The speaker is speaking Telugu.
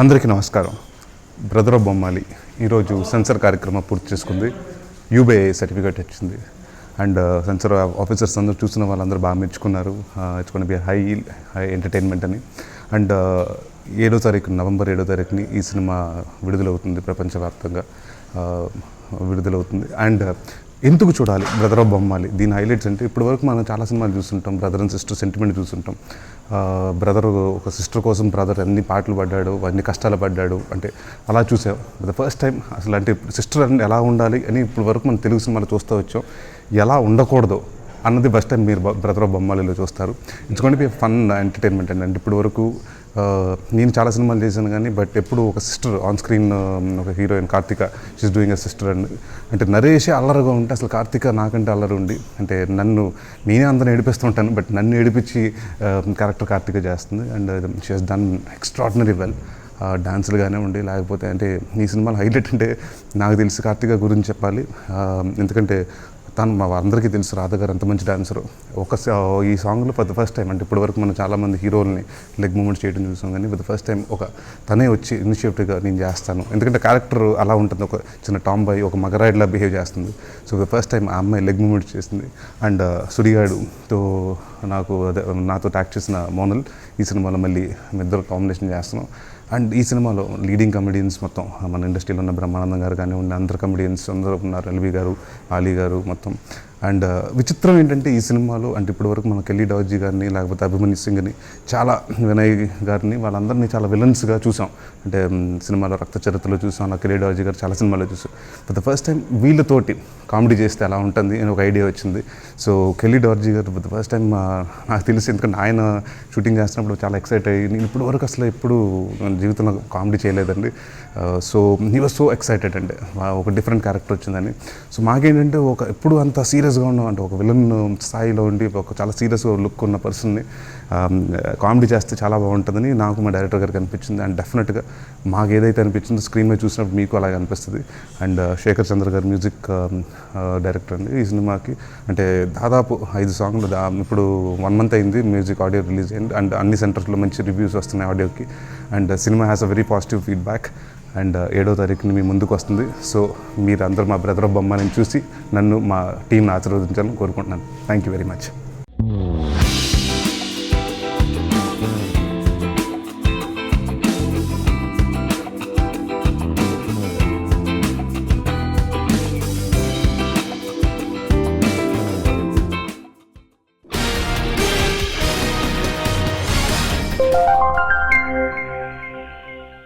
అందరికీ నమస్కారం. బ్రదర్ ఆఫ్ బొమ్మాలి ఈరోజు సెన్సర్ కార్యక్రమం పూర్తి చేసుకుంది. యూబీఐ సర్టిఫికేట్ వచ్చింది. అండ్ సెన్సర్ ఆఫీసర్స్ అందరూ చూసిన వాళ్ళందరూ బాగా మెచ్చుకున్నారు. It's gonna B high entertainment అని. అండ్ నవంబర్ 7వ తారీఖుని ఈ సినిమా విడుదలవుతుంది, ప్రపంచవ్యాప్తంగా విడుదలవుతుంది. అండ్ ఎందుకు చూడాలి బ్రదర్ ఆఫ్ బొమ్మాలి? దీని హైలైట్స్ అంటే ఇప్పటివరకు మనం చాలా సినిమాలు చూస్తుంటాం, బ్రదర్ అండ్ సిస్టర్ సెంటిమెంట్ చూస్తుంటాం. బ్రదర్ ఒక సిస్టర్ కోసం బ్రదర్ అన్ని పాటలు పడ్డాడు, అన్ని కష్టాలు పడ్డాడు, అంటే అలా చూసాం. ద ఫస్ట్ టైం అసలు అంటే సిస్టర్ అని ఎలా ఉండాలి అని ఇప్పుడు వరకు మనం తెలుగు సినిమాలు చూస్తూ వచ్చాం. ఎలా ఉండకూడదు అన్నది ఫస్ట్ టైం మీరు బ్రదర్ ఆఫ్ బొమ్మాలిలో చూస్తారు. It's going to be fun entertainment అండి. అంటే ఇప్పుడు వరకు నేను చాలా సినిమాలు చేశాను కానీ బట్ ఎప్పుడు ఒక సిస్టర్ ఆన్ స్క్రీన్, ఒక heroine Karthika, she's doing a sister and అంటే నరేషే అల్లరిగా ఉంటే అసలు కార్తిక నాకంటే అల్లరి ఉండి, అంటే నేనే అందరిని ఏడిపిస్తుంటాను బట్ నన్ను ఏడిపించి క్యారెక్టర్ కార్తిక చేస్తుంది. And she has done extraordinary well. డాన్సులు కానివ్వండి, లేకపోతే అంటే ఈ సినిమాలో హైలైట్ అంటే నాకు తెలిసి కార్తిక గురించి చెప్పాలి. ఎందుకంటే తను మా అందరికీ తెలుసు రాధ గారు ఎంత మంచి డాన్సరు. ఈ సాంగ్లో ఫర్ ద ఫస్ట్ టైం, అంటే ఇప్పటివరకు మనం చాలామంది హీరోల్ని లెగ్ మూమెంట్స్ చేయడం చూసాం కానీ ఫర్ ద ఫస్ట్ టైం తనే వచ్చి ఇనిషియేటివ్గా నేను చేస్తాను. ఎందుకంటే క్యారెక్టర్ అలా ఉంటుంది, ఒక చిన్న టామ్ బాయ్, ఒక మగరాయిడ్లా బిహేవ్ చేస్తుంది. సో ద ఫస్ట్ టైం ఆ అమ్మాయి లెగ్ మూమెంట్స్ చేసింది. అండ్ సుడిగాడుతో నాతో యాక్ట్ చేసిన మోనల్ ఈ సినిమాలో మళ్ళీ ఇద్దరు కాంబినేషన్ చేస్తున్నాం. అండ్ ఈ సినిమాలో లీడింగ్ కమెడియన్స్ మొత్తం మన ఇండస్ట్రీలో ఉన్న బ్రహ్మానందం గారు కానివ్వండి, అందరు కమెడియన్స్ అందరూ ఉన్నారు, ఎల్వి గారు, ఆలీ గారు మొత్తం. అండ్ విచిత్రం ఏంటంటే ఈ సినిమాలో అంటే ఇప్పటివరకు మన కెల్లీ డార్జీ గారిని, లేకపోతే అభిమన్యు సింగ్ని, చాలా వినయ్ గారిని, వాళ్ళందరినీ చాలా విలన్స్గా చూసాం. అంటే సినిమాలో రక్త చరిత్రలో చూసాం, అలా కెల్లీ డార్జీ గారు చాలా సినిమాలో చూసాం. ఫర్ ద ఫస్ట్ టైం వీళ్ళతోటి కామెడీ చేస్తే ఎలా ఉంటుంది అని ఒక ఐడియా వచ్చింది. సో కెల్లీ డార్జీ గారు ఫర్ ద ఫస్ట్ టైం నాకు తెలిసి, ఎందుకంటే ఆయన షూటింగ్ చేస్తున్నప్పుడు చాలా ఎక్సైట్ అయ్యి, నేను ఇప్పటి వరకు అసలు ఎప్పుడు జీవితంలో కామెడీ చేయలేదండి. So he was so excited అండి, ఒక డిఫరెంట్ క్యారెక్టర్ వచ్చిందని. సో మాకేంటంటే ఎప్పుడు అంత సీరియస్గా ఉన్నాం అంటే ఒక విలన్ స్థాయిలో ఉండి ఒక చాలా సీరియస్గా లుక్ ఉన్న పర్సన్ని కామెడీ చేస్తే చాలా బాగుంటుందని నాకు మా డైరెక్టర్ గారికి అనిపించింది. అండ్ డెఫినెట్గా మాకు ఏదైతే అనిపించిందో స్క్రీన్ మీద చూసినప్పుడు మీకు అలాగే అనిపిస్తుంది. అండ్ శేఖర్ చంద్ర గారు మ్యూజిక్ డైరెక్టర్ అండి ఈ సినిమాకి. అంటే దాదాపు 5 సాంగ్లు ఇప్పుడు 1 month అయింది మ్యూజిక్ ఆడియో రిలీజ్ అయింది. అండ్ అన్ని సెంటర్స్లో మంచి రివ్యూస్ వస్తున్నాయి ఆడియోకి. And cinema has a very positive feedback. And 7వ తారీఖుని మీ ముందుకు వస్తుంది. సో మీరు అందరూ మా బ్రదర్ ఆఫ్ బొమ్మాలిని చూసి నన్ను, మా టీంని ఆశీర్వదించాలని కోరుకుంటున్నాను. Thank you very much.